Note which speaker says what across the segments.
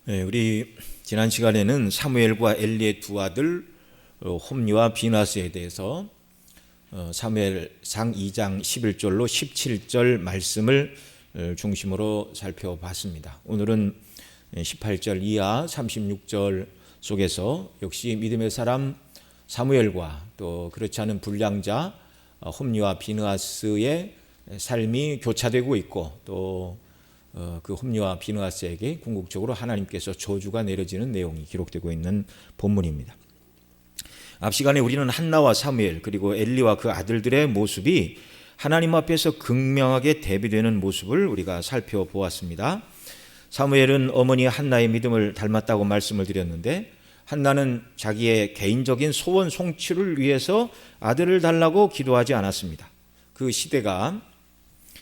Speaker 1: 네, 우리 지난 시간에는 사무엘과 엘리의 두 아들 홈리와 비나스에 대해서 사무엘상 2장 11절로 17절 말씀을 중심으로 살펴봤습니다. 오늘은 18절 이하 36절 속에서 역시 믿음의 사람 사무엘과 또 그렇지 않은 불량자 홈리와 비느하스의 삶이 교차되고 있고 또 그 홈리와 비느하스에게 궁극적으로 하나님께서 저주가 내려지는 내용이 기록되고 있는 본문입니다. 앞 시간에 우리는 한나와 사무엘 그리고 엘리와 그 아들들의 모습이 하나님 앞에서 극명하게 대비되는 모습을 우리가 살펴보았습니다. 사무엘은 어머니 한나의 믿음을 닮았다고 말씀을 드렸는데, 한나는 자기의 개인적인 소원 성취를 위해서 아들을 달라고 기도하지 않았습니다. 그 시대가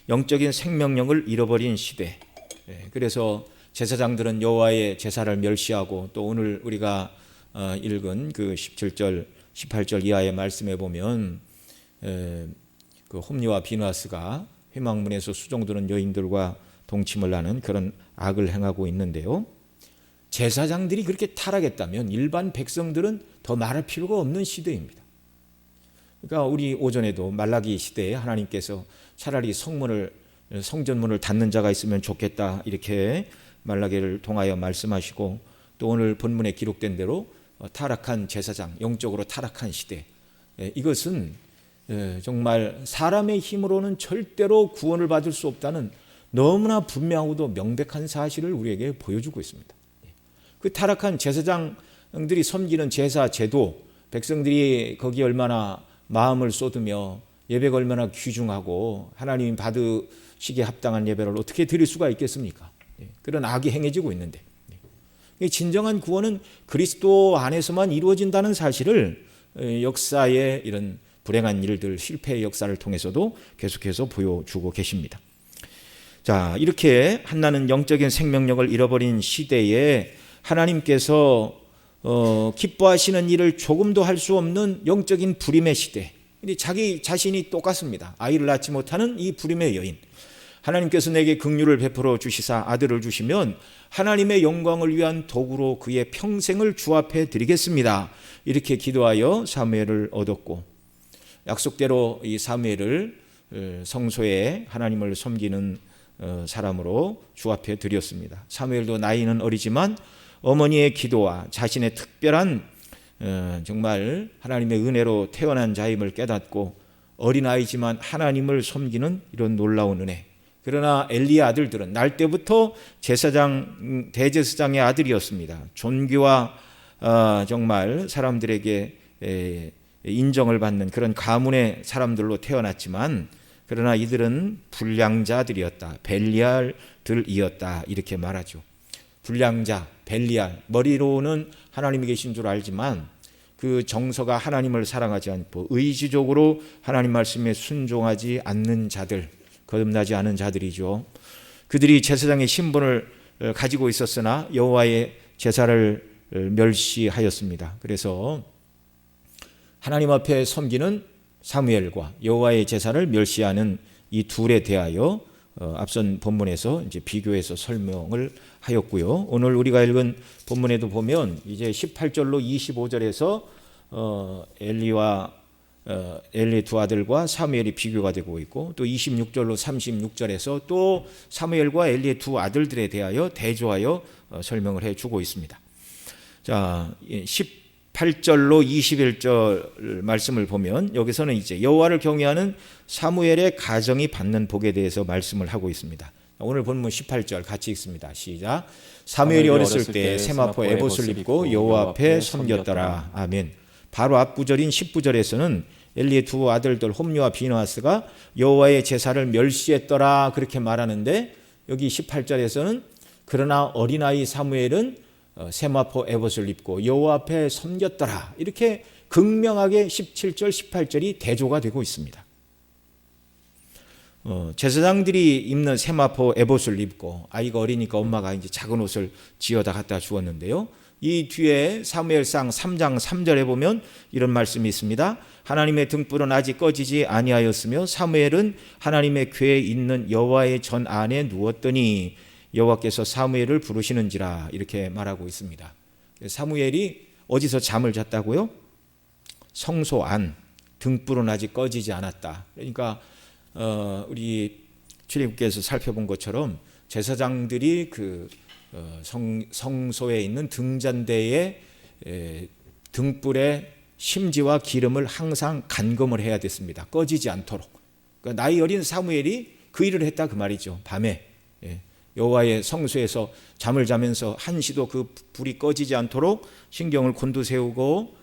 Speaker 1: 영적인 생명력을 잃어버린 시대. 그래서 제사장들은 여호와의 제사를 멸시하고, 또 오늘 우리가 읽은 그 17절, 18절 이하의 말씀에 보면 그 홈리와 비느하스가 회막문에서 수종드는 여인들과 동침을 하는 그런 악을 행하고 있는데요. 제사장들이 그렇게 타락했다면 일반 백성들은 더 말할 필요가 없는 시대입니다. 그러니까 우리 오전에도 말라기 시대에 하나님께서 차라리 성전문을 닫는 자가 있으면 좋겠다 이렇게 말라기를 통하여 말씀하시고, 또 오늘 본문에 기록된 대로 타락한 제사장, 영적으로 타락한 시대, 이것은 정말 사람의 힘으로는 절대로 구원을 받을 수 없다는 너무나 분명하고도 명백한 사실을 우리에게 보여주고 있습니다. 그 타락한 제사장들이 섬기는 제사 제도, 백성들이 거기에 얼마나 마음을 쏟으며 예배가 얼마나 귀중하고 하나님 받으시기에 합당한 예배를 어떻게 드릴 수가 있겠습니까? 그런 악이 행해지고 있는데, 진정한 구원은 그리스도 안에서만 이루어진다는 사실을 역사의 이런 불행한 일들, 실패의 역사를 통해서도 계속해서 보여주고 계십니다. 자, 이렇게 한나는 영적인 생명력을 잃어버린 시대에 하나님께서 기뻐하시는 일을 조금도 할 수 없는 영적인 불임의 시대, 자기 자신이 똑같습니다. 아이를 낳지 못하는 이 불임의 여인, 하나님께서 내게 긍휼을 베풀어 주시사 아들을 주시면 하나님의 영광을 위한 도구로 그의 평생을 주 앞에 드리겠습니다. 이렇게 기도하여 사무엘을 얻었고, 약속대로 이 사무엘을 성소에 하나님을 섬기는 사람으로 주 앞에 드렸습니다. 사무엘도 나이는 어리지만 어머니의 기도와 자신의 특별한 정말 하나님의 은혜로 태어난 자임을 깨닫고 어린아이지만 하나님을 섬기는 이런 놀라운 은혜. 그러나 엘리의 아들들은 날 때부터 제사장, 대제사장의 아들이었습니다. 존귀와 정말 사람들에게 인정을 받는 그런 가문의 사람들로 태어났지만, 그러나 이들은 불량자들이었다, 벨리알들이었다 이렇게 말하죠. 불량자, 벨리알, 머리로는 하나님이 계신 줄 알지만 그 정서가 하나님을 사랑하지 않고 의지적으로 하나님 말씀에 순종하지 않는 자들, 거듭나지 않은 자들이죠. 그들이 제사장의 신분을 가지고 있었으나 여호와의 제사를 멸시하였습니다. 그래서 하나님 앞에 섬기는 사무엘과 여호와의 제사를 멸시하는 이 둘에 대하여 앞선 본문에서 이제 비교해서 설명을 하였고요. 오늘 우리가 읽은 본문에도 보면 이제 18절로 25절에서 엘리의 두 아들과 사무엘이 비교가 되고 있고, 또 26절로 36절에서 또 사무엘과 엘리의 두 아들들에 대하여 대조하여 설명을 해주고 있습니다. 자, 18절로 21절 말씀을 보면 여기서는 이제 여호와를 경외하는 사무엘의 가정이 받는 복에 대해서 말씀을 하고 있습니다. 오늘 본문 18절 같이 읽습니다. 시작. 사무엘이 어렸을 때 세마포 에봇을 입고 여호와 앞에 섬겼더라. 아멘. 바로 앞 구절인 19절에서는 엘리의 두 아들들 홈리와 비느하스가 여호와의 제사를 멸시했더라 그렇게 말하는데, 여기 18절에서는 그러나 어린아이 사무엘은 세마포 에봇을 입고 여호와 앞에 섬겼더라 이렇게 극명하게 17절 18절이 대조가 되고 있습니다. 제사장들이 입는 세마포 에봇을 입고, 아이가 어리니까 엄마가 이제 작은 옷을 지어다 갖다 주었는데요. 이 뒤에 사무엘상 3장 3절에 보면 이런 말씀이 있습니다. 하나님의 등불은 아직 꺼지지 아니하였으며 사무엘은 하나님의 궤에 있는 여호와의 전 안에 누웠더니 여호와께서 사무엘을 부르시는지라 이렇게 말하고 있습니다. 사무엘이 어디서 잠을 잤다고요? 성소 안, 등불은 아직 꺼지지 않았다. 그러니까 우리 출애굽기에서 살펴본 것처럼 제사장들이 그 성소에 있는 등잔대에 등불에 심지와 기름을 항상 간검을 해야 됐습니다. 꺼지지 않도록. 그러니까 나이 어린 사무엘이 그 일을 했다 그 말이죠. 밤에 여호와의 성소에서 잠을 자면서 한시도 그 불이 꺼지지 않도록 신경을 곤두세우고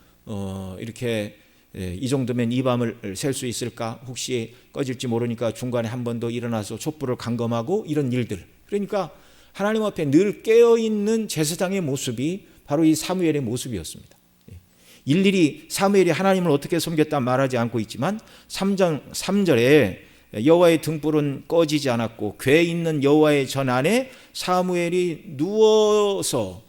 Speaker 1: 이렇게 이 정도면 이 밤을 셀 수 있을까? 혹시 꺼질지 모르니까 중간에 한 번 더 일어나서 촛불을 간검하고 이런 일들. 그러니까 하나님 앞에 늘 깨어있는 제사장의 모습이 바로 이 사무엘의 모습이었습니다. 일일이 사무엘이 하나님을 어떻게 섬겼다 말하지 않고 있지만 3절에 여호와의 등불은 꺼지지 않았고 궤 있는 여호와의 전 안에 사무엘이 누워서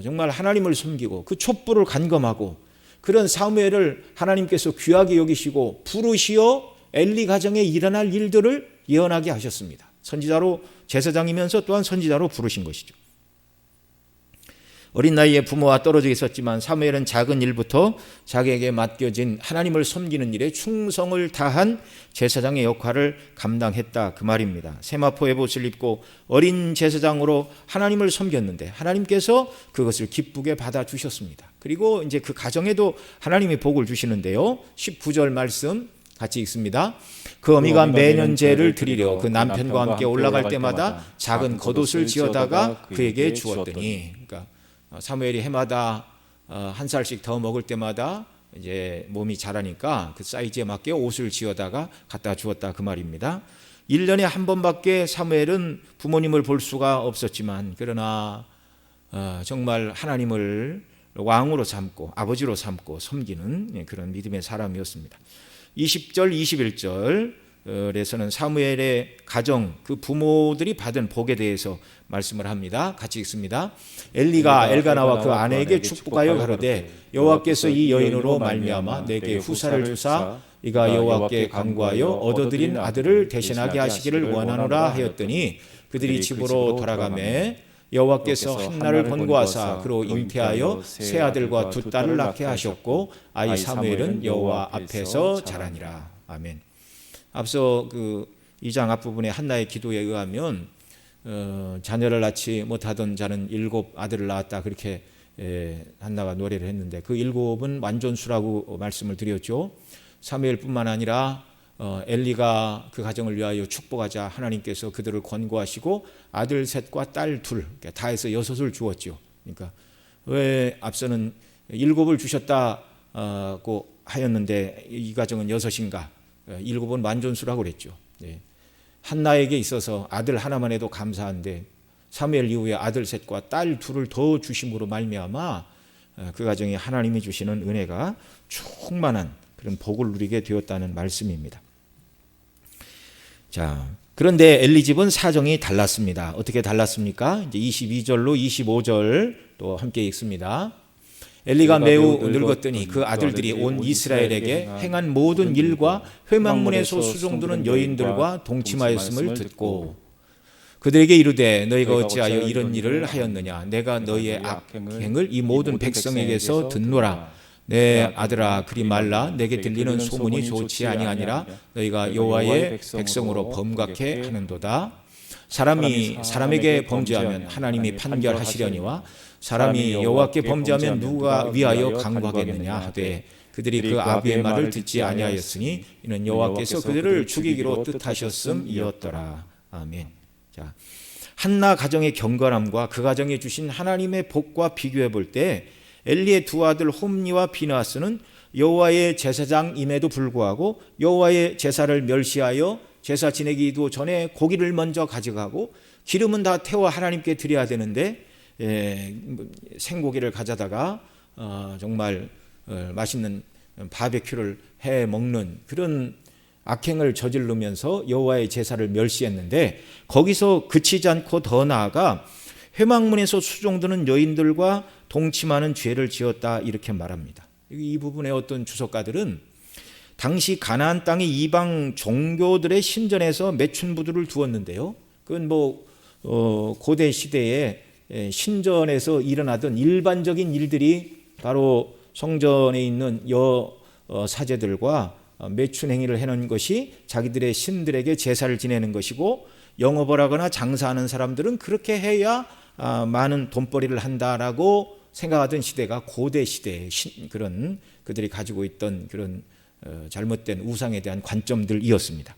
Speaker 1: 정말 하나님을 섬기고 그 촛불을 간검하고 그런 사무엘을 하나님께서 귀하게 여기시고 부르시어 엘리 가정에 일어날 일들을 예언하게 하셨습니다. 선지자로 제사장이면서 또한 선지자로 부르신 것이죠. 어린 나이에 부모와 떨어져 있었지만 사무엘은 작은 일부터 자기에게 맡겨진 하나님을 섬기는 일에 충성을 다한 제사장의 역할을 감당했다 그 말입니다. 세마포 에봇을 입고 어린 제사장으로 하나님을 섬겼는데 하나님께서 그것을 기쁘게 받아주셨습니다. 그리고 이제 그 가정에도 하나님이 복을 주시는데요. 19절 말씀 같이 읽습니다. 그 어미가 매년 제를 드리려 그 남편과 함께 올라갈 때마다 작은 겉옷을 지어다가 그에게 주었더니, 그러니까 사무엘이 해마다 한 살씩 더 먹을 때마다 이제 몸이 자라니까 그 사이즈에 맞게 옷을 지어다가 갖다 주었다 그 말입니다. 1년에 한 번밖에 사무엘은 부모님을 볼 수가 없었지만 그러나 정말 하나님을 왕으로 삼고 아버지로 삼고 섬기는 그런 믿음의 사람이었습니다. 20절 21절에서는 사무엘의 가정 그 부모들이 받은 복에 대해서 말씀을 합니다. 같이 읽습니다. 엘리가 엘가나와 그 아내에게 축복하여 가로되 여호와께서 이 여인으로 말미암아 내게 후사를 주사 이가 여호와께 간구하여 얻어들인 아들을 대신하게 하시기를 원하노라 하였더니 그들이 집으로 돌아가매 여호와께서 한나를 권고하사 그로 잉태하여 세 아들과 두 딸을 낳게 하셨고 아이 사무엘은 여호와 앞에서 자라니라. 아멘. 앞서 그 2장 앞부분에 한나의 기도에 의하면 자녀를 낳지 못하던 자는 7 아들을 낳았다 그렇게 한나가 노래를 했는데 그 7은 완전수라고 말씀을 드렸죠. 사무엘뿐만 아니라 엘리가 그 가정을 위하여 축복하자 하나님께서 그들을 권고하시고 아들 셋과 딸 둘 다 해서 6을 주었죠. 그러니까 왜 앞서는 7을 주셨다고 하였는데 이 가정은 6인가? 7은 완전수라고 그랬죠. 한나에게 있어서 아들 하나만 해도 감사한데 사무엘 이후에 아들 셋과 딸 둘을 더 주심으로 말미암아 그 가정에 하나님이 주시는 은혜가 충만한 그런 복을 누리게 되었다는 말씀입니다. 자, 그런데 엘리 집은 사정이 달랐습니다. 어떻게 달랐습니까? 이제 22절로 25절 또 함께 읽습니다. 엘리가 매우 늙었더니 그 아들들이 온 이스라엘에게 행한 모든 일과 회막문에서 수종드는 여인들과 동침하였음을 듣고 그들에게 이르되 너희가 어찌하여 이런 일을 하였느냐 내가 너희의 악행을 이 모든 백성에게서 듣노라. 내 아들아 그리 말라 내게 들리는 소문이 좋지 아니하니라. 너희가 여호와의 백성으로 범각해 하는도다. 사람이 사람에게 범죄하면 하나님이 판결하시려니와 사람이 여호와께 범죄하면 누가 위하여 강구하겠느냐 하되 그들이 그 아비의 말을 듣지 아니하였으니 이는 여호와께서 그들을 죽이기로 뜻하셨음이었더라. 아멘. 자, 한나 가정의 경건함과 그 가정에 주신 하나님의 복과 비교해 볼 때 엘리의 두 아들 홈니와 비나스는 여호와의 제사장임에도 불구하고 여호와의 제사를 멸시하여 제사 지내기도 전에 고기를 먼저 가져가고 기름은 다 태워 하나님께 드려야 되는데 생고기를 가져다가 정말 맛있는 바베큐를 해 먹는 그런 악행을 저지르면서 여호와의 제사를 멸시했는데 거기서 그치지 않고 더 나아가 회막문에서 수종드는 여인들과 동침하는 죄를 지었다 이렇게 말합니다. 이 부분에 어떤 주석가들은 당시 가나안 땅의 이방 종교들의 신전에서 매춘부들을 두었는데요. 그건 뭐 고대 시대에 신전에서 일어나던 일반적인 일들이 바로 성전에 있는 사제들과 매춘 행위를 해놓은 것이 자기들의 신들에게 제사를 지내는 것이고, 영업을 하거나 장사하는 사람들은 그렇게 해야 많은 돈벌이를 한다라고 생각하던 시대가 고대 시대의 그런 그들이 가지고 있던 그런 잘못된 우상에 대한 관점들이었습니다.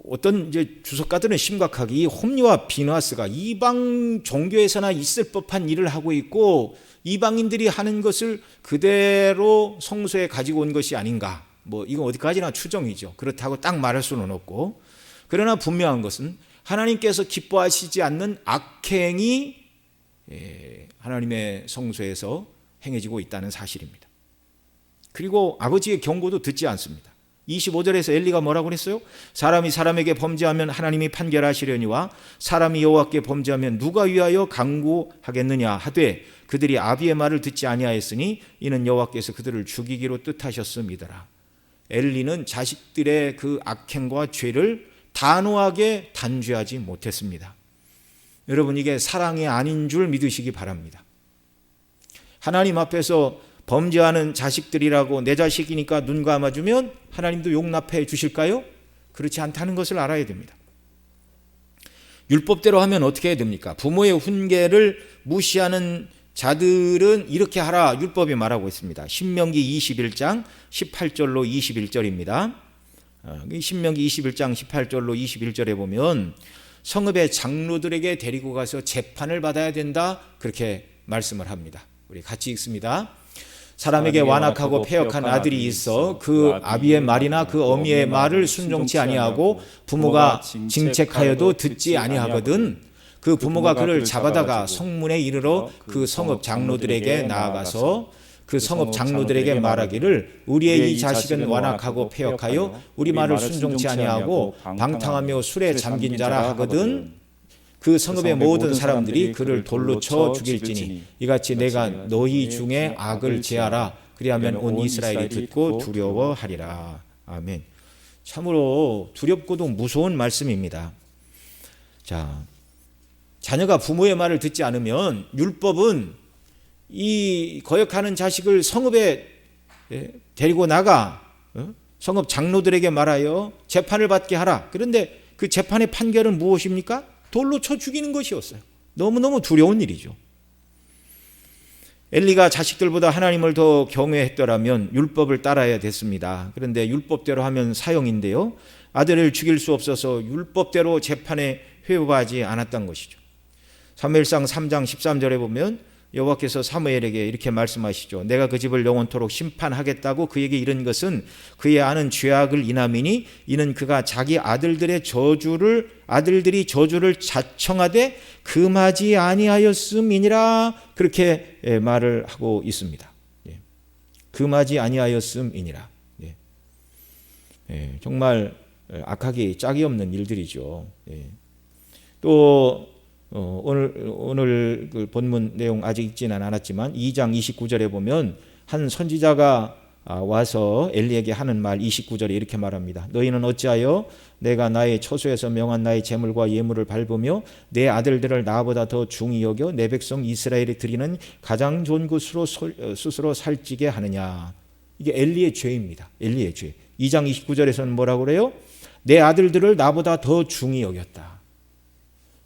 Speaker 1: 어떤 이제 주석가들은 심각하게 이 홈리와 비나스가 이방 종교에서나 있을 법한 일을 하고 있고, 이방인들이 하는 것을 그대로 성소에 가지고 온 것이 아닌가, 이건 어디까지나 추정이죠. 그렇다고 딱 말할 수는 없고, 그러나 분명한 것은 하나님께서 기뻐하시지 않는 악행이 하나님의 성소에서 행해지고 있다는 사실입니다. 그리고 아버지의 경고도 듣지 않습니다. 25절에서 엘리가 뭐라고 그랬어요? 사람이 사람에게 범죄하면 하나님이 판결하시려니와 사람이 여호와께 범죄하면 누가 위하여 강구하겠느냐 하되 그들이 아비의 말을 듣지 아니하였으니 이는 여호와께서 그들을 죽이기로 뜻하셨음이더라. 엘리는 자식들의 그 악행과 죄를 단호하게 단죄하지 못했습니다. 여러분, 이게 사랑이 아닌 줄 믿으시기 바랍니다. 하나님 앞에서 범죄하는 자식들이라고 내 자식이니까 눈 감아주면 하나님도 용납해 주실까요? 그렇지 않다는 것을 알아야 됩니다. 율법대로 하면 어떻게 해야 됩니까? 부모의 훈계를 무시하는 자들은 이렇게 하라, 율법이 말하고 있습니다. 신명기 21장 18절로 21절입니다. 신명기 21장 18절로 21절에 보면 성읍의 장로들에게 데리고 가서 재판을 받아야 된다, 그렇게 말씀을 합니다. 우리 같이 읽습니다. 사람에게 완악하고 패역한 아들이 있어 그 아비의 말이나 그 어미의 말을 순종치 아니하고 부모가 징책하여도 듣지 아니하거든 그 부모가 그를 잡아다가 성문에 이르러 그 성읍 장로들에게 나아가서 그 성읍 장로들에게 말하기를 우리의 이 자식은 완악하고 패역하여 우리 말을 순종치 아니하고 방탕하며 술에 잠긴 자라 하거든 그 성읍의 모든 사람들이 그를 돌로 쳐 죽일지니 이같이 내가 너희 중에 악을 제하라. 그리하면 온 이스라엘이 듣고 두려워하리라. 아멘. 참으로 두렵고도 무서운 말씀입니다. 자, 자녀가 부모의 말을 듣지 않으면 율법은 이 거역하는 자식을 성읍에 데리고 나가 성읍 장로들에게 말하여 재판을 받게 하라. 그런데 그 재판의 판결은 무엇입니까? 돌로 쳐 죽이는 것이었어요. 너무너무 두려운 일이죠. 엘리가 자식들보다 하나님을 더 경외했더라면 율법을 따라야 됐습니다. 그런데 율법대로 하면 사형인데요, 아들을 죽일 수 없어서 율법대로 재판에 회부하지 않았던 것이죠. 사무엘상 3장 13절에 보면 여호와께서 사무엘에게 이렇게 말씀하시죠. 내가 그 집을 영원토록 심판하겠다고 그에게 이른 것은 그의 아는 죄악을 인함이니 이는 그가 자기 아들들이 저주를 자청하되 금하지 아니하였음이니라. 그렇게 말을 하고 있습니다. 금하지 아니하였음이니라. 정말 악하기 짝이 없는 일들이죠. 또 오늘 그 본문 내용 아직 읽지는 않았지만 2장 29절에 보면 한 선지자가 와서 엘리에게 하는 말 29절에 이렇게 말합니다. 너희는 어찌하여 내가 나의 처소에서 명한 나의 제물과 예물을 밟으며 내 아들들을 나보다 더 중히 여겨 내 백성 이스라엘이 드리는 가장 좋은 것으로 스스로 살찌게 하느냐. 이게 엘리의 죄입니다. 엘리의 죄. 2장 29절에서는 뭐라고 그래요? 내 아들들을 나보다 더 중히 여겼다.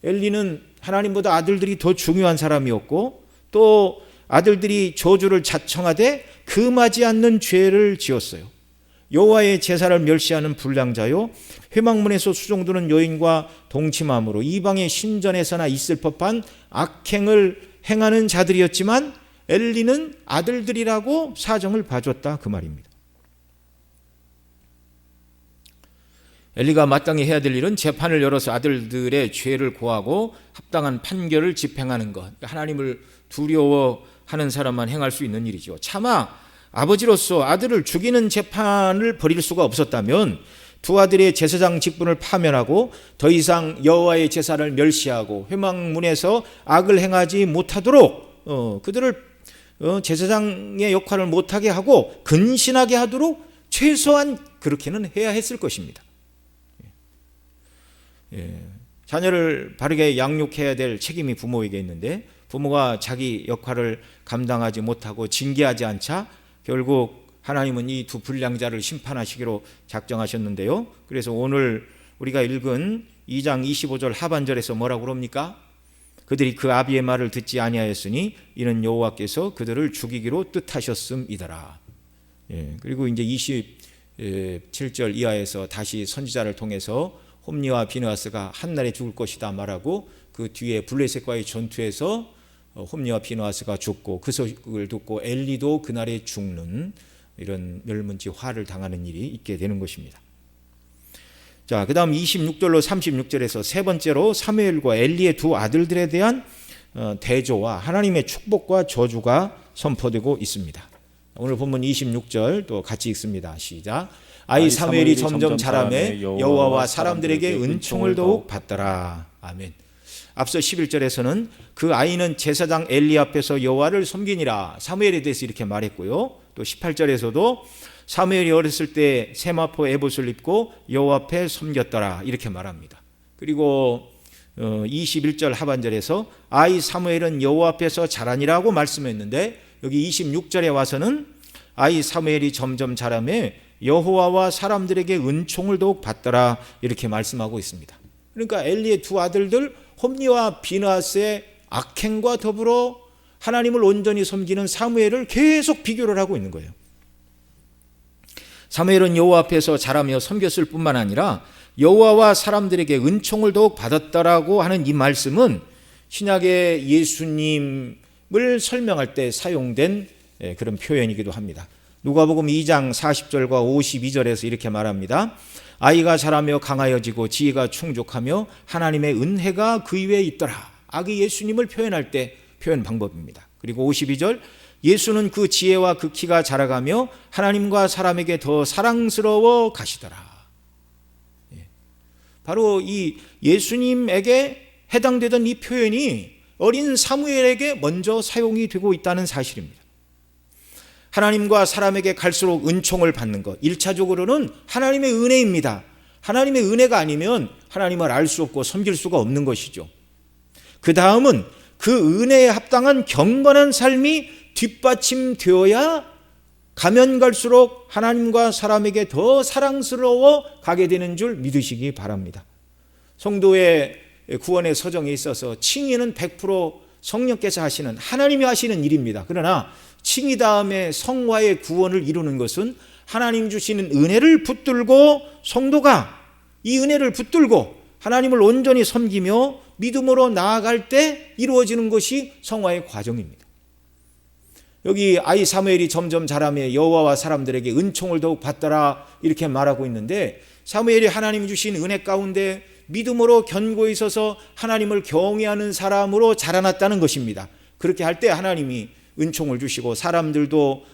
Speaker 1: 엘리는 하나님보다 아들들이 더 중요한 사람이었고 또 아들들이 저주를 자청하되 금하지 않는 죄를 지었어요. 여호와의 제사를 멸시하는 불량자요, 회막문에서 수종드는 여인과 동침함으로 이방의 신전에서나 있을 법한 악행을 행하는 자들이었지만 엘리는 아들들이라고 사정을 봐줬다, 그 말입니다. 엘리가 마땅히 해야 될 일은 재판을 열어서 아들들의 죄를 고하고 합당한 판결을 집행하는 것. 하나님을 두려워하는 사람만 행할 수 있는 일이죠. 차마 아버지로서 아들을 죽이는 재판을 벌일 수가 없었다면 두 아들의 제사장 직분을 파면하고 더 이상 여호와의 제사를 멸시하고 회막문에서 악을 행하지 못하도록 그들을 제사장의 역할을 못하게 하고 근신하게 하도록 최소한 그렇게는 해야 했을 것입니다. 자녀를 바르게 양육해야 될 책임이 부모에게 있는데 부모가 자기 역할을 감당하지 못하고 징계하지 않자 결국 하나님은 이 두 불량자를 심판하시기로 작정하셨는데요. 그래서 오늘 우리가 읽은 2장 25절 하반절에서 뭐라고 그럽니까? 그들이 그 아비의 말을 듣지 아니하였으니 이는 여호와께서 그들을 죽이기로 뜻하셨음이더라. 그리고 이제 27절 이하에서 다시 선지자를 통해서 홈리와 비느하스가 한날에 죽을 것이다 말하고 그 뒤에 블레셋과의 전투에서 홈리와 비느하스가 죽고 그 소식을 듣고 엘리도 그날에 죽는 이런 멸문지 화를 당하는 일이 있게 되는 것입니다. 자, 그 다음 26절로 36절에서 세 번째로 사무엘과 엘리의 두 아들들에 대한 대조와 하나님의 축복과 저주가 선포되고 있습니다. 오늘 본문 26절 또 같이 읽습니다. 시작. 아이 사무엘이 점점 자라매 여호와와 사람들에게 은총을 더욱 받더라. 아멘. 앞서 11절에서는 그 아이는 제사장 엘리 앞에서 여호와를 섬기니라 사무엘에 대해서 이렇게 말했고요. 또 18절에서도 사무엘이 어렸을 때 세마포 에봇을 입고 여호와 앞에 섬겼더라 이렇게 말합니다. 그리고 21절 하반절에서 아이 사무엘은 여호와 앞에서 자라니라고 말씀했는데 여기 26절에 와서는 아이 사무엘이 점점 자라매 여호와와 사람들에게 은총을 더욱 받더라 이렇게 말씀하고 있습니다. 그러니까 엘리의 두 아들들 홈리와 비느하스의 악행과 더불어 하나님을 온전히 섬기는 사무엘을 계속 비교를 하고 있는 거예요. 사무엘은 여호와 앞에서 자라며 섬겼을 뿐만 아니라 여호와와 사람들에게 은총을 더욱 받았다라고 하는 이 말씀은 신약의 예수님을 설명할 때 사용된 그런 표현이기도 합니다. 누가복음 2장 40절과 52절에서 이렇게 말합니다. 아이가 자라며 강하여지고 지혜가 충족하며 하나님의 은혜가 그 위에 있더라. 아기 예수님을 표현할 때 표현 방법입니다. 그리고 52절 예수는 그 지혜와 그 키가 자라가며 하나님과 사람에게 더 사랑스러워 가시더라. 바로 이 예수님에게 해당되던 이 표현이 어린 사무엘에게 먼저 사용이 되고 있다는 사실입니다. 하나님과 사람에게 갈수록 은총을 받는 것, 1차적으로는 하나님의 은혜입니다. 하나님의 은혜가 아니면 하나님을 알 수 없고 섬길 수가 없는 것이죠. 그 다음은 그 은혜에 합당한 경건한 삶이 뒷받침되어야 가면 갈수록 하나님과 사람에게 더 사랑스러워 가게 되는 줄 믿으시기 바랍니다. 성도의 구원의 서정에 있어서 칭의는 100% 성령께서 하시는 하나님이 하시는 일입니다. 그러나 칭의 다음에 성화의 구원을 이루는 것은 하나님 주시는 은혜를 붙들고 성도가 이 은혜를 붙들고 하나님을 온전히 섬기며 믿음으로 나아갈 때 이루어지는 것이 성화의 과정입니다. 여기 아이 사무엘이 점점 자라며 여호와와 사람들에게 은총을 더욱 받더라 이렇게 말하고 있는데 사무엘이 하나님 주신 은혜 가운데 믿음으로 견고히 서서 하나님을 경외하는 사람으로 자라났다는 것입니다. 그렇게 할 때 하나님이 은총을 주시고 사람들도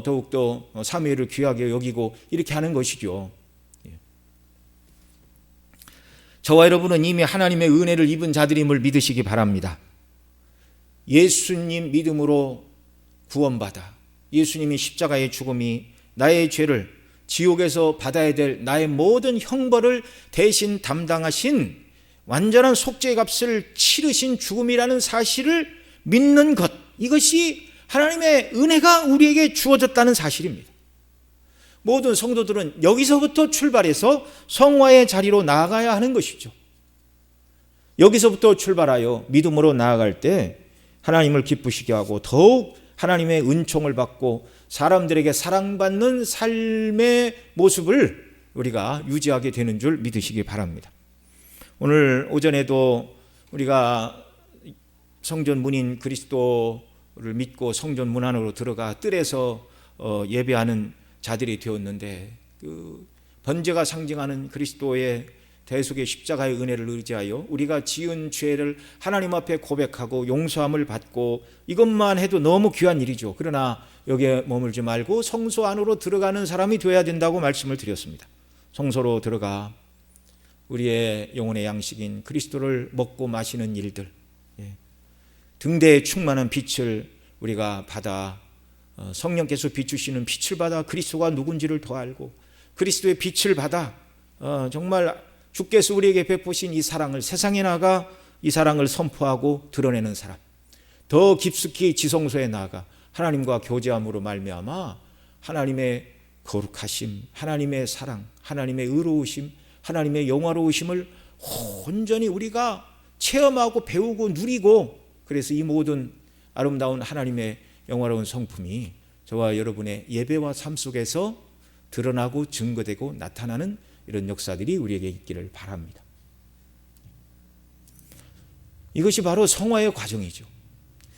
Speaker 1: 더욱더 사무엘을 귀하게 여기고 이렇게 하는 것이죠. 저와 여러분은 이미 하나님의 은혜를 입은 자들임을 믿으시기 바랍니다. 예수님 믿음으로 구원받아 예수님이 십자가의 죽음이 나의 죄를 지옥에서 받아야 될 나의 모든 형벌을 대신 담당하신 완전한 속죄의 값을 치르신 죽음이라는 사실을 믿는 것, 이것이 하나님의 은혜가 우리에게 주어졌다는 사실입니다. 모든 성도들은 여기서부터 출발해서 성화의 자리로 나아가야 하는 것이죠. 여기서부터 출발하여 믿음으로 나아갈 때 하나님을 기쁘시게 하고 더욱 하나님의 은총을 받고 사람들에게 사랑받는 삶의 모습을 우리가 유지하게 되는 줄 믿으시기 바랍니다. 오늘 오전에도 우리가 성전 문인 그리스도를 믿고 성전 문 안으로 들어가 뜰에서 예배하는 자들이 되었는데 그 번제가 상징하는 그리스도의 대속의 십자가의 은혜를 의지하여 우리가 지은 죄를 하나님 앞에 고백하고 용서함을 받고 이것만 해도 너무 귀한 일이죠. 그러나 여기에 머물지 말고 성소 안으로 들어가는 사람이 되어야 된다고 말씀을 드렸습니다. 성소로 들어가 우리의 영혼의 양식인 그리스도를 먹고 마시는 일들, 등대에 충만한 빛을 우리가 받아 성령께서 비추시는 빛을 받아 그리스도가 누군지를 더 알고 그리스도의 빛을 받아 정말 주께서 우리에게 베푸신 이 사랑을 세상에 나가 이 사랑을 선포하고 드러내는 사람, 더 깊숙이 지성소에 나가 하나님과 교제함으로 말미암아 하나님의 거룩하심, 하나님의 사랑, 하나님의 의로우심, 하나님의 영화로우심을 온전히 우리가 체험하고 배우고 누리고, 그래서 이 모든 아름다운 하나님의 영화로운 성품이 저와 여러분의 예배와 삶 속에서 드러나고 증거되고 나타나는 이런 역사들이 우리에게 있기를 바랍니다. 이것이 바로 성화의 과정이죠.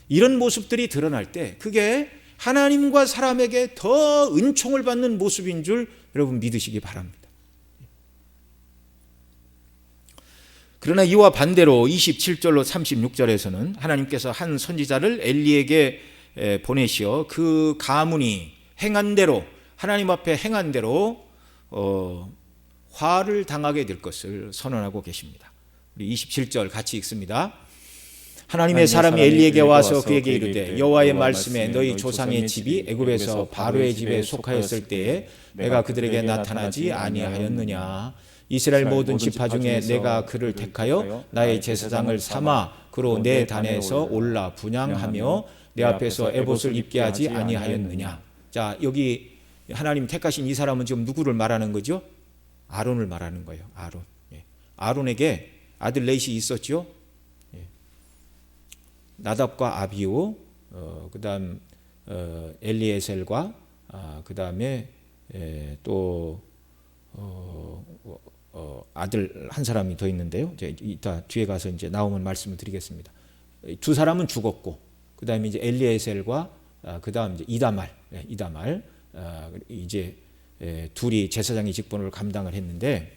Speaker 1: 이런 모습들이 드러날 때 그게 하나님과 사람에게 더 은총을 받는 모습인 줄 여러분 믿으시기 바랍니다. 그러나 이와 반대로 27절로 36절에서는 하나님께서 한 선지자를 엘리에게 보내시어 그 가문이 행한 대로, 하나님 앞에 행한 대로 화를 당하게 될 것을 선언하고 계십니다. 우리 27절 같이 읽습니다. 하나님의 사람이 엘리에게 와서 그에게 이르되 여호와의 말씀에 너희 조상의 집이 애굽에서 바로의 집에 속하였을 때에 내가 그들에게 나타나지 아니하였느냐. 이스라엘 모든 지파 중에 내가 그를 택하여 나의 제사장을 삼아 그로 내 단에서 올라 분향하며 내 앞에서 에봇을 입게 하지 아니하였느냐. 자, 여기 하나님 택하신 이 사람은 지금 누구를 말하는 거죠? 아론을 말하는 거예요. 아론. 아론에게 아들 넷이 있었죠. 나답과 아비우, 그다음 엘리에셀과 그다음에 또 아들 한 사람이 더 있는데요. 이제 이따 뒤에 가서 이제 나오면 말씀을 드리겠습니다. 두 사람은 죽었고, 그다음에 이제 엘리에셀과 그다음 이제 이다말 이제 둘이 제사장의 직분을 감당을 했는데,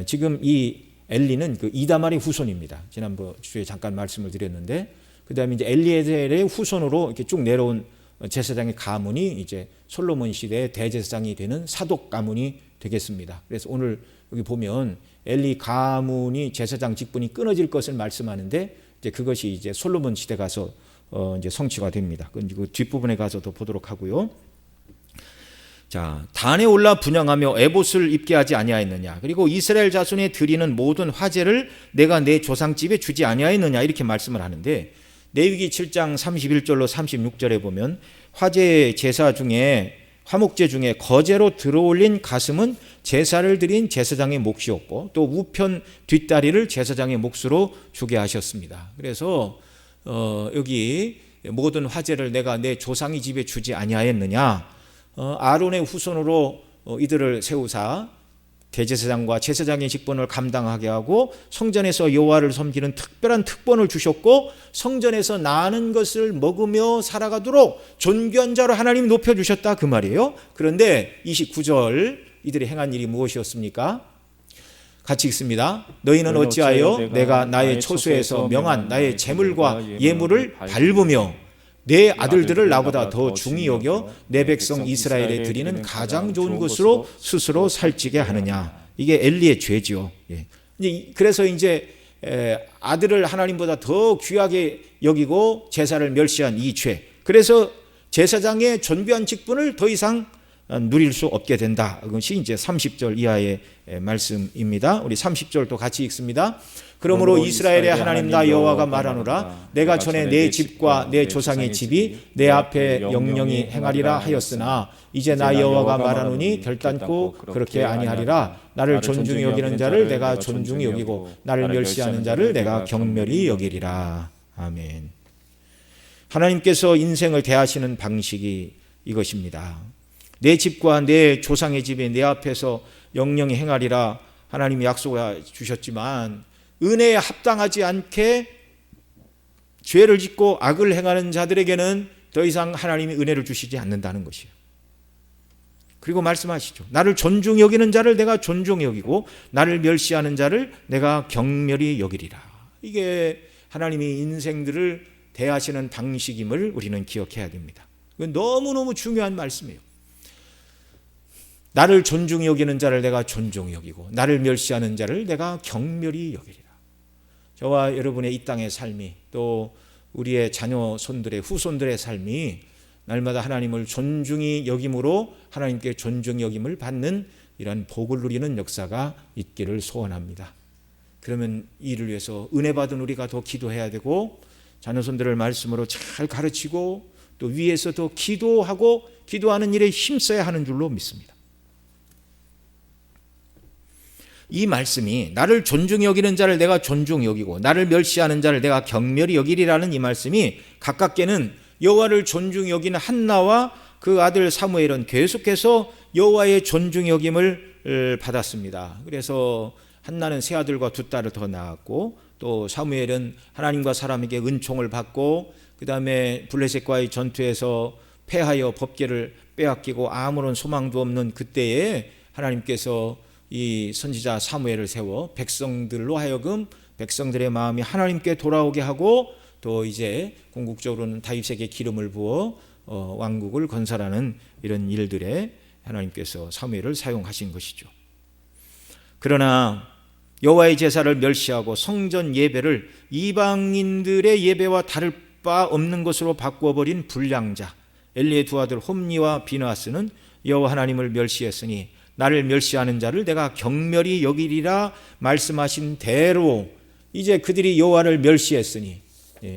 Speaker 1: 지금 이 엘리는 그 이다말의 후손입니다. 지난번 주에 잠깐 말씀을 드렸는데, 그다음에 이제 엘리에셀의 후손으로 이렇게 쭉 내려온 제사장의 가문이 이제 솔로몬 시대의 대제사장이 되는 사독 가문이 되겠습니다. 그래서 오늘 여기 보면 엘리 가문이 제사장 직분이 끊어질 것을 말씀하는데, 이제 그것이 이제 솔로몬 시대 가서 이제 성취가 됩니다. 그 뒷부분에 가서도 보도록 하고요. 자, 단에 올라 분향하며 에봇을 입게 하지 아니하였느냐. 그리고 이스라엘 자손에 드리는 모든 화제를 내가 내 조상 집에 주지 아니하였느냐. 이렇게 말씀을 하는데, 레위기 7장 31절로 36절에 보면 화제 제사 중에 화목제 중에 거제로 들어올린 가슴은 제사를 드린 제사장의 몫이었고, 또 우편 뒷다리를 제사장의 몫으로 주게 하셨습니다. 그래서 여기 모든 화제를 내가 내 조상의 집에 주지 아니하였느냐. 아론의 후손으로 이들을 세우사 대제사장과 제사장의 직분을 감당하게 하고 성전에서 여호와를 섬기는 특별한 특권을 주셨고, 성전에서 나는 것을 먹으며 살아가도록 존귀한 자로 하나님 높여주셨다, 그 말이에요. 그런데 29절 이들이 행한 일이 무엇이었습니까? 같이 읽습니다. 너희는 어찌하여 내가 나의 초소에서 명한 나의 제물과 예물을 밟으며 내 아들들을 나보다 더 중히 여겨 내 백성 이스라엘에 드리는 가장 좋은 것으로 스스로 살찌게 하느냐. 이게 엘리의 죄죠. 그래서 이제 아들을 하나님보다 더 귀하게 여기고 제사를 멸시한 이 죄. 그래서 제사장의 존귀한 직분을 더 이상 누릴 수 없게 된다. 그것이 이제 30절 이하의 말씀입니다. 우리 30절도 같이 읽습니다. 그러므로 이스라엘의 하나님 나 여호와가 말하노라. 내가 전에 내 집과 내 조상의 집이 내 앞에 영영히 행하리라 하였으나 이제 나 여호와가 말하노니 결단코 그렇게 아니하리라. 나를 존중히 여기는 자를 내가 존중히 여기고 나를 멸시하는 자를 내가 경멸히 여기리라. 아멘. 하나님께서 인생을 대하시는 방식이 이것입니다. 내 집과 내 조상의 집이 내 앞에서 영영히 행하리라 하나님이 약속해 주셨지만, 은혜에 합당하지 않게 죄를 짓고 악을 행하는 자들에게는 더 이상 하나님이 은혜를 주시지 않는다는 것이에요. 그리고 말씀하시죠. 나를 존중히 여기는 자를 내가 존중히 여기고 나를 멸시하는 자를 내가 경멸히 여기리라. 이게 하나님이 인생들을 대하시는 방식임을 우리는 기억해야 됩니다. 이건 너무너무 중요한 말씀이에요. 나를 존중히 여기는 자를 내가 존중히 여기고 나를 멸시하는 자를 내가 경멸히 여기리라. 저와 여러분의 이 땅의 삶이, 또 우리의 자녀 손들의 후손들의 삶이 날마다 하나님을 존중히 여김으로 하나님께 존중히 여김을 받는 이런 복을 누리는 역사가 있기를 소원합니다. 그러면 이를 위해서 은혜 받은 우리가 더 기도해야 되고 자녀손들을 말씀으로 잘 가르치고 또 위에서 더 기도하고 기도하는 일에 힘써야 하는 줄로 믿습니다. 이 말씀이 나를 존중히 여기는 자를 내가 존중히 여기고 나를 멸시하는 자를 내가 경멸히 여기리라는 이 말씀이 가깝게는 여호와를 존중히 여기는 한나와 그 아들 사무엘은 계속해서 여호와의 존중히 여김을 받았습니다. 그래서 한나는 세 아들과 두 딸을 더 낳았고 또 사무엘은 하나님과 사람에게 은총을 받고 그 다음에 블레셋과의 전투에서 패하여 법궤를 빼앗기고 아무런 소망도 없는 그때에 하나님께서 이 선지자 사무엘을 세워 백성들로 하여금 백성들의 마음이 하나님께 돌아오게 하고 또 이제 궁극적으로는 다윗에게 기름을 부어 왕국을 건설하는 이런 일들에 하나님께서 사무엘을 사용하신 것이죠. 그러나 여호와의 제사를 멸시하고 성전 예배를 이방인들의 예배와 다를 바 없는 것으로 바꾸어버린 불량자 엘리의 두 아들 홈니와 비느하스는 여호와 하나님을 멸시했으니 나를 멸시하는 자를 내가 경멸히 여기리라 말씀하신 대로 이제 그들이 여호와를 멸시했으니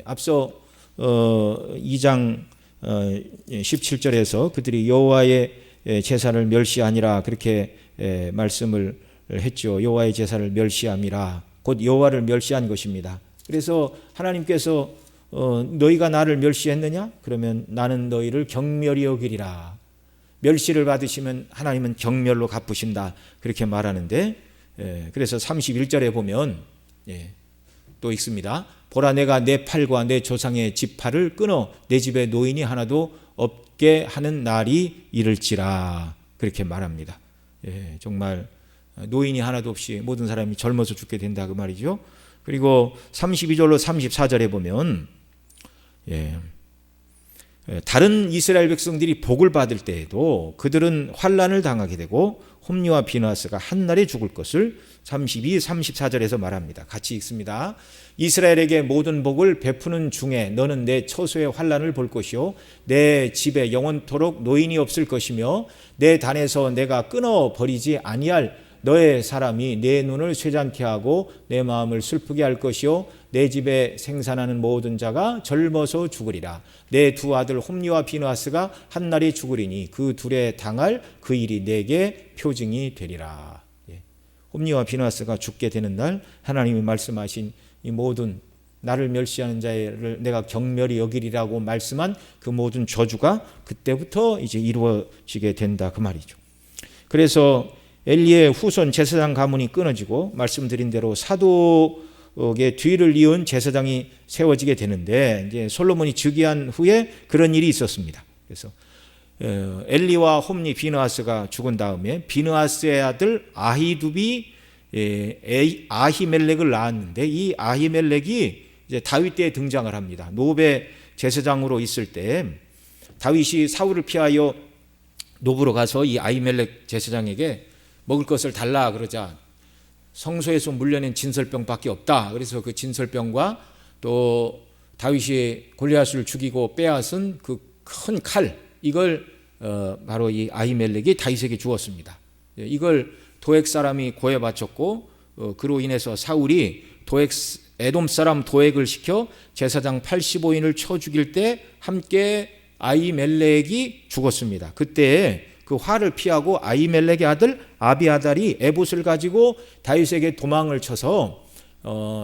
Speaker 1: 앞서 2장 17절에서 그들이 여호와의 제사를 멸시하니라 그렇게 말씀을 했죠. 여호와의 제사를 멸시함이라 곧 여호와를 멸시한 것입니다. 그래서 하나님께서 너희가 나를 멸시했느냐? 그러면 나는 너희를 경멸히 여기리라. 멸시를 받으시면 하나님은 경멸로 갚으신다 그렇게 말하는데 그래서 31절에 보면 또 있습니다. 보라 내가 내 팔과 내 조상의 지팔을 끊어 내 집에 노인이 하나도 없게 하는 날이 이를지라 그렇게 말합니다. 정말 노인이 하나도 없이 모든 사람이 젊어서 죽게 된다 그 말이죠. 그리고 32절로 34절에 보면 다른 이스라엘 백성들이 복을 받을 때에도 그들은 환난을 당하게 되고 홈리와 비느하스가 한날에 죽을 것을 32, 34절에서 말합니다. 같이 읽습니다. 이스라엘에게 모든 복을 베푸는 중에 너는 내 처소의 환난을 볼 것이요 내 집에 영원토록 노인이 없을 것이며 내 단에서 내가 끊어버리지 아니할 너의 사람이 내 눈을 쇠잔케 하고 내 마음을 슬프게 할 것이요 내 집에 생산하는 모든 자가 젊어서 죽으리라. 내 두 아들 홈리와 비느하스가 한날에 죽으리니 그 둘에 당할 그 일이 내게 표징이 되리라. 홈리와 비느하스가 죽게 되는 날 하나님이 말씀하신 이 모든 나를 멸시하는 자를 내가 경멸히 여기리라고 말씀한 그 모든 저주가 그때부터 이제 이루어지게 된다 그 말이죠. 그래서 엘리의 후손 제사장 가문이 끊어지고 말씀드린 대로 사독의 뒤를 이은 제사장이 세워지게 되는데 이제 솔로몬이 즉위한 후에 그런 일이 있었습니다. 그래서 엘리와 홈리 비느하스가 죽은 다음에 비느하스의 아들 아히두비 아히멜렉을 낳았는데 이 아히멜렉이 이제 다윗 때에 등장을 합니다. 노베 제사장으로 있을 때 다윗이 사울을 피하여 노브로 가서 이 아히멜렉 제사장에게 먹을 것을 달라 그러자 성소에서 물려낸 진설병밖에 없다. 그래서 그 진설병과 또 다윗이 골리앗을 죽이고 빼앗은 그 큰 칼 이걸 바로 이 아히멜렉이 다윗에게 주었습니다. 이걸 도액 사람이 고해 바쳤고 그로 인해서 사울이 에돔 사람 도액을 시켜 제사장 85인을 쳐 죽일 때 함께 아히멜렉이 죽었습니다. 그때 그 화를 피하고 아히멜렉의 아들 아비아달이 에봇을 가지고 다윗에게 도망을 쳐서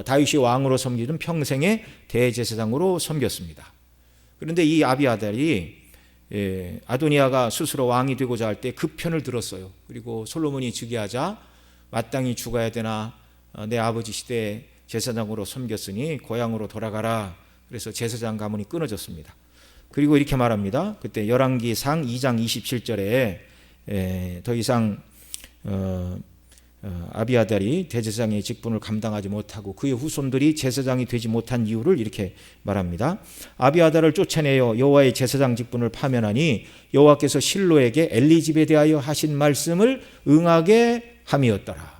Speaker 1: 다윗이 왕으로 섬기던 평생의 대제사장으로 섬겼습니다. 그런데 이 아비아달이 아도니아가 스스로 왕이 되고자 할 때 그 편을 들었어요. 그리고 솔로몬이 즉위하자 마땅히 죽어야 되나 내 아버지 시대에 제사장으로 섬겼으니 고향으로 돌아가라. 그래서 제사장 가문이 끊어졌습니다. 그리고 이렇게 말합니다. 그때 열왕기상 2장 27절에 더 이상 아비아달이 대제사장의 직분을 감당하지 못하고 그의 후손들이 제사장이 되지 못한 이유를 이렇게 말합니다. 아비아달을 쫓아내어 여호와의 제사장 직분을 파면하니 여호와께서 실로에게 엘리 집에 대하여 하신 말씀을 응하게 함이었더라.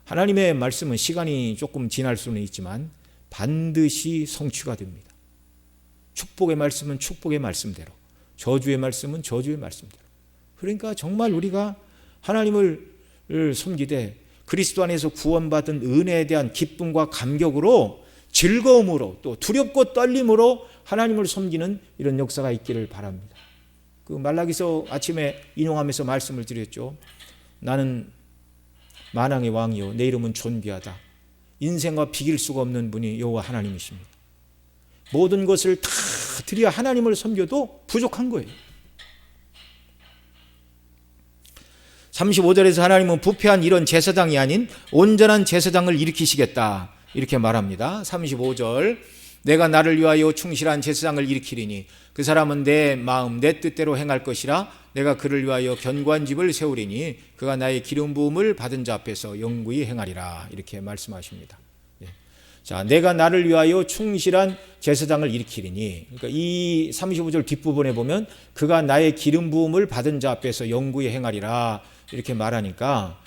Speaker 1: 하나님의 말씀은 시간이 조금 지날 수는 있지만 반드시 성취가 됩니다. 축복의 말씀은 축복의 말씀대로, 저주의 말씀은 저주의 말씀대로. 그러니까 정말 우리가 하나님을 섬기되 그리스도 안에서 구원받은 은혜에 대한 기쁨과 감격으로 즐거움으로 또 두렵고 떨림으로 하나님을 섬기는 이런 역사가 있기를 바랍니다. 그 말라기서 아침에 인용하면서 말씀을 드렸죠. 나는 만왕의 왕이요 내 이름은 존귀하다. 인생과 비길 수가 없는 분이 여호와 하나님이십니다. 모든 것을 다 드려 하나님을 섬겨도 부족한 거예요. 35절에서 하나님은 부패한 이런 제사장이 아닌 온전한 제사장을 일으키시겠다 이렇게 말합니다. 35절 내가 나를 위하여 충실한 제사장을 일으키리니 그 사람은 내 마음 내 뜻대로 행할 것이라 내가 그를 위하여 견고한 집을 세우리니 그가 나의 기름 부음을 받은 자 앞에서 영구히 행하리라 이렇게 말씀하십니다. 자, 내가 나를 위하여 충실한 제사장을 일으키리니 그러니까 이 35절 뒷부분에 보면 그가 나의 기름 부음을 받은 자 앞에서 영구히 행하리라 이렇게 말하니까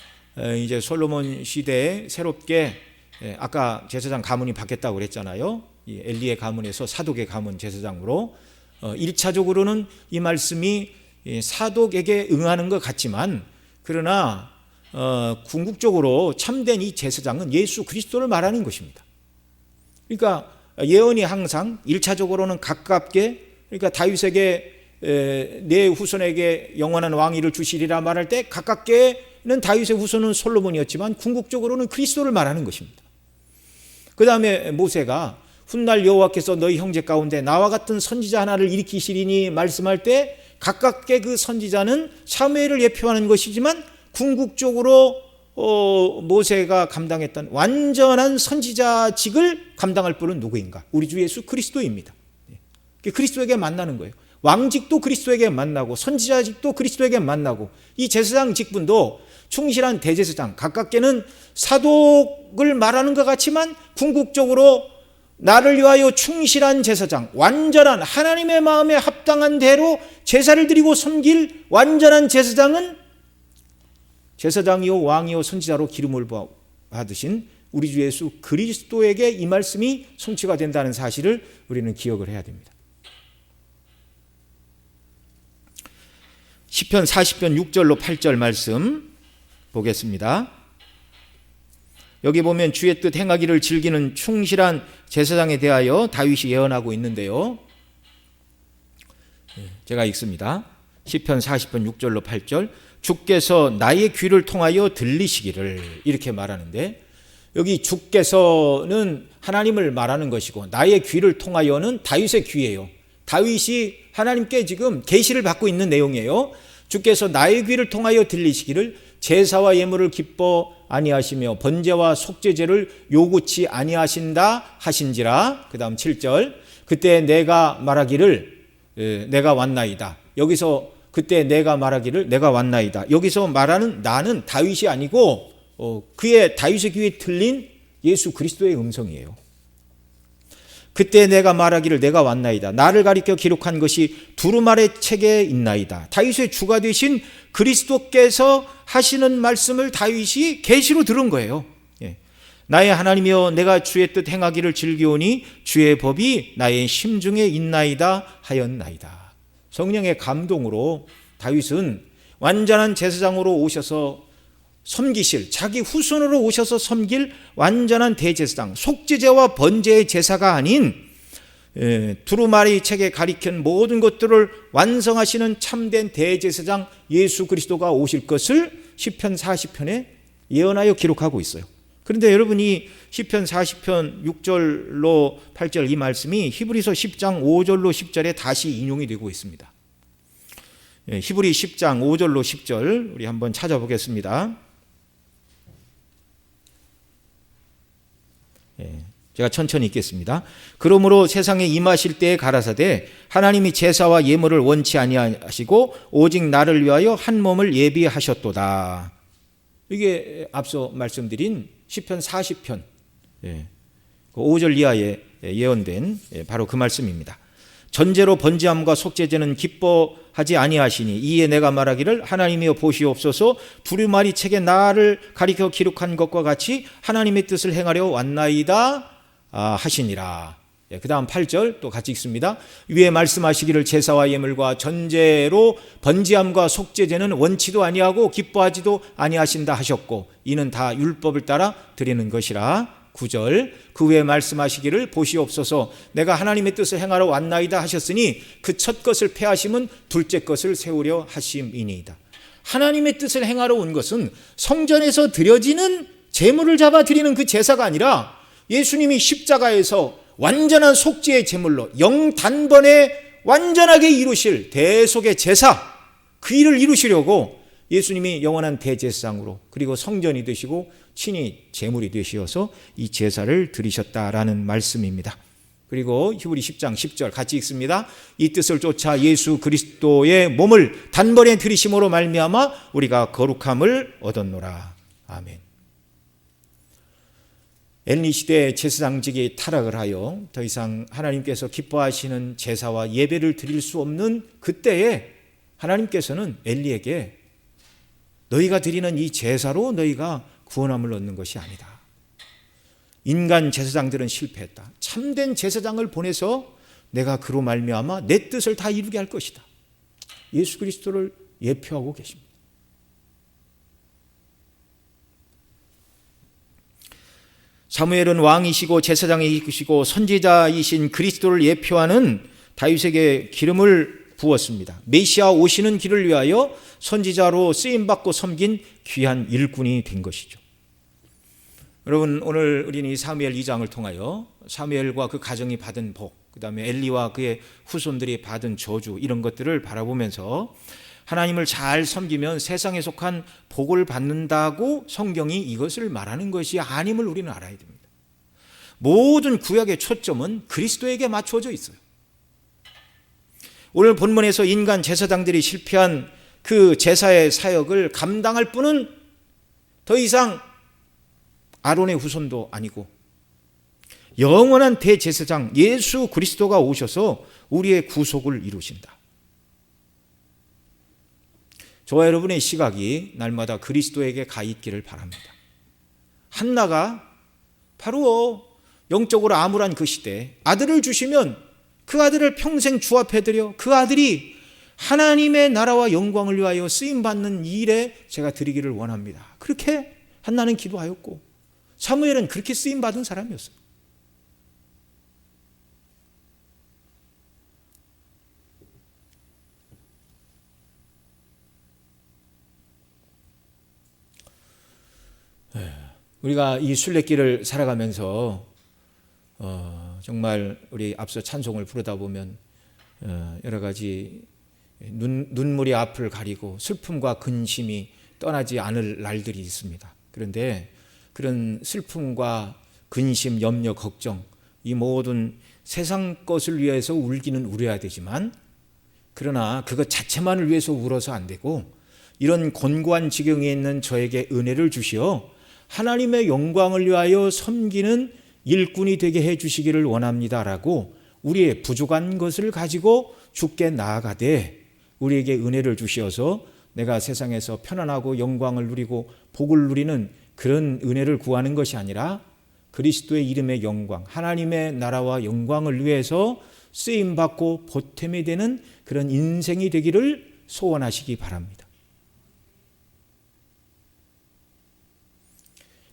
Speaker 1: 이제 솔로몬 시대에 새롭게 아까 제사장 가문이 바뀌었다고 그랬잖아요. 이 엘리의 가문에서 사독의 가문 제사장으로 1차적으로는 이 말씀이 사독에게 응하는 것 같지만 그러나 궁극적으로 참된 이 제사장은 예수 그리스도를 말하는 것입니다. 그러니까 예언이 항상 1차적으로는 가깝게 그러니까 다윗에게 내 후손에게 영원한 왕위를 주시리라 말할 때 가깝게는 다윗의 후손은 솔로몬이었지만 궁극적으로는 그리스도를 말하는 것입니다. 그 다음에 모세가 훗날 여호와께서 너희 형제 가운데 나와 같은 선지자 하나를 일으키시리니 말씀할 때 가깝게 그 선지자는 사무엘을 예표하는 것이지만 궁극적으로 모세가 감당했던 완전한 선지자직을 감당할 분은 누구인가? 우리 주 예수 그리스도입니다. 그리스도에게 만나는 거예요. 왕직도 그리스도에게 만나고 선지자직도 그리스도에게 만나고 이 제사장 직분도 충실한 대제사장 가깝게는 사독을 말하는 것 같지만 궁극적으로 나를 위하여 충실한 제사장 완전한 하나님의 마음에 합당한 대로 제사를 드리고 섬길 완전한 제사장은 제사장이요 왕이요 선지자로 기름을 받으신 우리 주 예수 그리스도에게 이 말씀이 성취가 된다는 사실을 우리는 기억을 해야 됩니다. 시편 40편 6절로 8절 말씀 보겠습니다. 여기 보면 주의 뜻 행하기를 즐기는 충실한 제사장에 대하여 다윗이 예언하고 있는데요. 제가 읽습니다. 시편 40편 6절로 8절 주께서 나의 귀를 통하여 들리시기를 이렇게 말하는데 여기 주께서는 하나님을 말하는 것이고 나의 귀를 통하여는 다윗의 귀예요. 다윗이 하나님께 지금 계시를 받고 있는 내용이에요. 주께서 나의 귀를 통하여 들리시기를 제사와 예물을 기뻐 아니하시며 번제와 속죄제를 요구치 아니하신다 하신지라. 그 다음 7절 그때 내가 말하기를 내가 왔나이다. 여기서 그때 내가 말하기를 내가 왔나이다. 여기서 말하는 나는 다윗이 아니고 그의 다윗의 귀에 들린 예수 그리스도의 음성이에요. 그때 내가 말하기를 내가 왔나이다. 나를 가리켜 기록한 것이 두루마리 책에 있나이다. 다윗의 주가 되신 그리스도께서 하시는 말씀을 다윗이 계시로 들은 거예요. 나의 하나님이여 내가 주의 뜻 행하기를 즐기오니 주의 법이 나의 심중에 있나이다 하였나이다. 성령의 감동으로 다윗은 완전한 제사장으로 오셔서 섬기실 자기 후손으로 오셔서 섬길 완전한 대제사장 속죄제와 번제의 제사가 아닌 두루마리 책에 가리킨 모든 것들을 완성하시는 참된 대제사장 예수 그리스도가 오실 것을 시편 40편에 예언하여 기록하고 있어요. 그런데 여러분이 시편 40편 6절로 8절 이 말씀이 히브리서 10장 5절로 10절에 다시 인용이 되고 있습니다. 히브리 10장 5절로 10절 우리 한번 찾아보겠습니다. 제가 천천히 읽겠습니다. 그러므로 세상에 임하실 때에 가라사대 하나님이 제사와 예물을 원치 아니하시고 오직 나를 위하여 한 몸을 예비하셨도다. 이게 앞서 말씀드린 시편 40편 5절 이하에 예언된 바로 그 말씀입니다. 전제로 번제함과 속죄제는 기뻐하지 아니하시니 이에 내가 말하기를 하나님이여 보시옵소서 두루마리 책에 나를 가리켜 기록한 것과 같이 하나님의 뜻을 행하려 왔나이다 하시니라. 그 다음 8절 또 같이 읽습니다. 위에 말씀하시기를 제사와 예물과 전제로 번제함과 속죄제는 원치도 아니하고 기뻐하지도 아니하신다 하셨고 이는 다 율법을 따라 드리는 것이라. 9절 그 후에 말씀하시기를 보시옵소서 내가 하나님의 뜻을 행하러 왔나이다 하셨으니 그 첫 것을 폐하심은 둘째 것을 세우려 하심이니이다. 하나님의 뜻을 행하러 온 것은 성전에서 드려지는 제물을 잡아 드리는 그 제사가 아니라 예수님이 십자가에서 완전한 속죄의 제물로 영단번에 완전하게 이루실 대속의 제사, 그 일을 이루시려고 예수님이 영원한 대제사장으로 그리고 성전이 되시고 친히 제물이 되시어서 이 제사를 드리셨다라는 말씀입니다. 그리고 히브리 10장 10절 같이 읽습니다. 이 뜻을 쫓아 예수 그리스도의 몸을 단번에 들이심으로 말미암아 우리가 거룩함을 얻었노라. 아멘. 엘리 시대의 제사장직이 타락을 하여 더 이상 하나님께서 기뻐하시는 제사와 예배를 드릴 수 없는 그때에 하나님께서는 엘리에게 너희가 드리는 이 제사로 너희가 구원함을 얻는 것이 아니다. 인간 제사장들은 실패했다. 참된 제사장을 보내서 내가 그로 말미암아 내 뜻을 다 이루게 할 것이다. 예수 그리스도를 예표하고 계십니다. 사무엘은 왕이시고 제사장이시고 선지자이신 그리스도를 예표하는 다윗에게 기름을 부었습니다. 메시아 오시는 길을 위하여 선지자로 쓰임받고 섬긴 귀한 일꾼이 된 것이죠. 여러분, 오늘 우리는 이 사무엘 2장을 통하여 사무엘과 그 가정이 받은 복, 그 다음에 엘리와 그의 후손들이 받은 저주, 이런 것들을 바라보면서 하나님을 잘 섬기면 세상에 속한 복을 받는다고 성경이 이것을 말하는 것이 아님을 우리는 알아야 됩니다. 모든 구약의 초점은 그리스도에게 맞춰져 있어요. 오늘 본문에서 인간 제사장들이 실패한 그 제사의 사역을 감당할 분은 더 이상 아론의 후손도 아니고 영원한 대제사장 예수 그리스도가 오셔서 우리의 구속을 이루신다. 저와 여러분의 시각이 날마다 그리스도에게 가 있기를 바랍니다. 한나가 바로 영적으로 암울한 그 시대에 아들을 주시면 그 아들을 평생 주 앞에 드려 그 아들이 하나님의 나라와 영광을 위하여 쓰임받는 일에 제가 드리기를 원합니다. 그렇게 한나는 기도하였고 사무엘은 그렇게 쓰임받은 사람이었어요. 우리가 이 순례길을 살아가면서 정말 우리 앞서 찬송을 부르다 보면 여러 가지 눈물이 앞을 가리고 슬픔과 근심이 떠나지 않을 날들이 있습니다. 그런데 그런 슬픔과 근심, 염려, 걱정, 이 모든 세상 것을 위해서 울기는 울어야 되지만 그러나 그것 자체만을 위해서 울어서 안 되고 이런 곤고한 지경에 있는 저에게 은혜를 주시어 하나님의 영광을 위하여 섬기는 일꾼이 되게 해 주시기를 원합니다라고 우리의 부족한 것을 가지고 주께 나아가되 우리에게 은혜를 주시어서 내가 세상에서 편안하고 영광을 누리고 복을 누리는 그런 은혜를 구하는 것이 아니라 그리스도의 이름의 영광, 하나님의 나라와 영광을 위해서 쓰임받고 보탬이 되는 그런 인생이 되기를 소원하시기 바랍니다.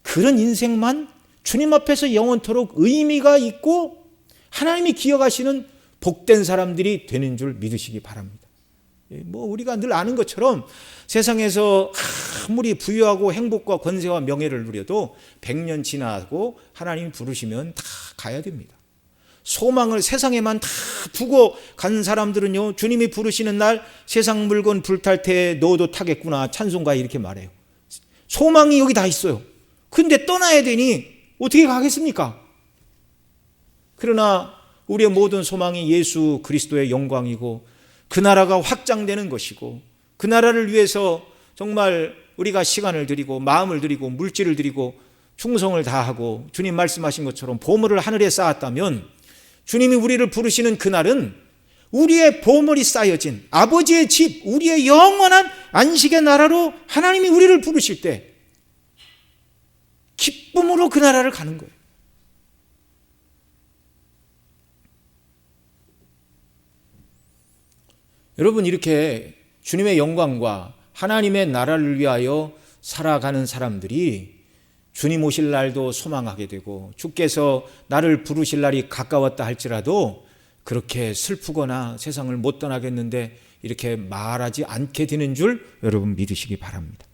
Speaker 1: 그런 인생만 주님 앞에서 영원토록 의미가 있고 하나님이 기억하시는 복된 사람들이 되는 줄 믿으시기 바랍니다. 우리가 늘 아는 것처럼 세상에서 아무리 부유하고 행복과 권세와 명예를 누려도 100년 지나고 하나님이 부르시면 다 가야 됩니다. 소망을 세상에만 다 두고 간 사람들은요, 주님이 부르시는 날 세상 물건 불탈 때 너도 타겠구나 찬송가에 이렇게 말해요. 소망이 여기 다 있어요. 근데 떠나야 되니 어떻게 가겠습니까? 그러나 우리의 모든 소망이 예수 그리스도의 영광이고 그 나라가 확장되는 것이고 그 나라를 위해서 정말 우리가 시간을 드리고 마음을 드리고 물질을 드리고 충성을 다하고 주님 말씀하신 것처럼 보물을 하늘에 쌓았다면 주님이 우리를 부르시는 그날은 우리의 보물이 쌓여진 아버지의 집, 우리의 영원한 안식의 나라로 하나님이 우리를 부르실 때 기쁨으로 그 나라를 가는 거예요. 여러분, 이렇게 주님의 영광과 하나님의 나라를 위하여 살아가는 사람들이 주님 오실 날도 소망하게 되고 주께서 나를 부르실 날이 가까웠다 할지라도 그렇게 슬프거나 세상을 못 떠나겠는데 이렇게 말하지 않게 되는 줄 여러분 믿으시기 바랍니다.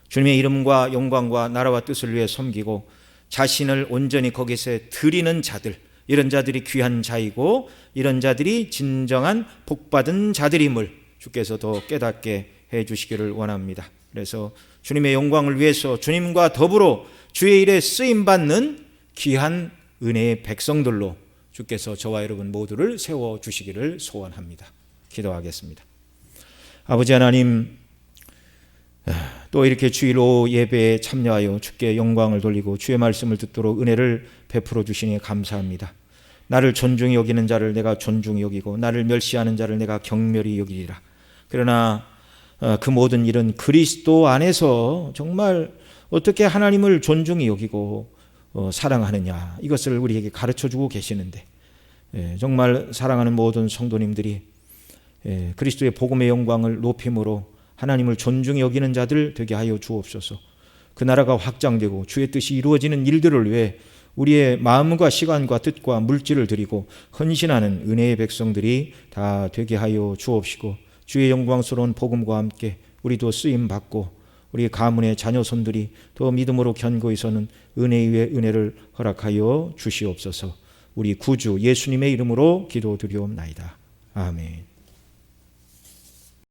Speaker 1: 주님의 이름과 영광과 나라와 뜻을 위해 섬기고 자신을 온전히 거기서 드리는 자들, 이런 자들이 귀한 자이고 이런 자들이 진정한 복받은 자들임을 주께서 더 깨닫게 해 주시기를 원합니다. 그래서 주님의 영광을 위해서 주님과 더불어 주의 일에 쓰임받는 귀한 은혜의 백성들로 주께서 저와 여러분 모두를 세워주시기를 소원합니다. 기도하겠습니다. 아버지 하나님, 또 이렇게 주일 오후 예배에 참여하여 주께 영광을 돌리고 주의 말씀을 듣도록 은혜를 베풀어 주시니 감사합니다. 나를 존중히 여기는 자를 내가 존중히 여기고 나를 멸시하는 자를 내가 경멸히 여기리라. 그러나 그 모든 일은 그리스도 안에서 정말 어떻게 하나님을 존중히 여기고 사랑하느냐, 이것을 우리에게 가르쳐주고 계시는데 정말 사랑하는 모든 성도님들이 그리스도의 복음의 영광을 높임으로 하나님을 존중히 여기는 자들 되게 하여 주옵소서. 그 나라가 확장되고 주의 뜻이 이루어지는 일들을 위해 우리의 마음과 시간과 뜻과 물질을 드리고 헌신하는 은혜의 백성들이 다 되게 하여 주옵시고 주의 영광스러운 복음과 함께 우리도 쓰임받고 우리 가문의 자녀손들이 더 믿음으로 견고히 서는 은혜 위에 은혜를 허락하여 주시옵소서. 우리 구주 예수님의 이름으로 기도드리옵나이다. 아멘.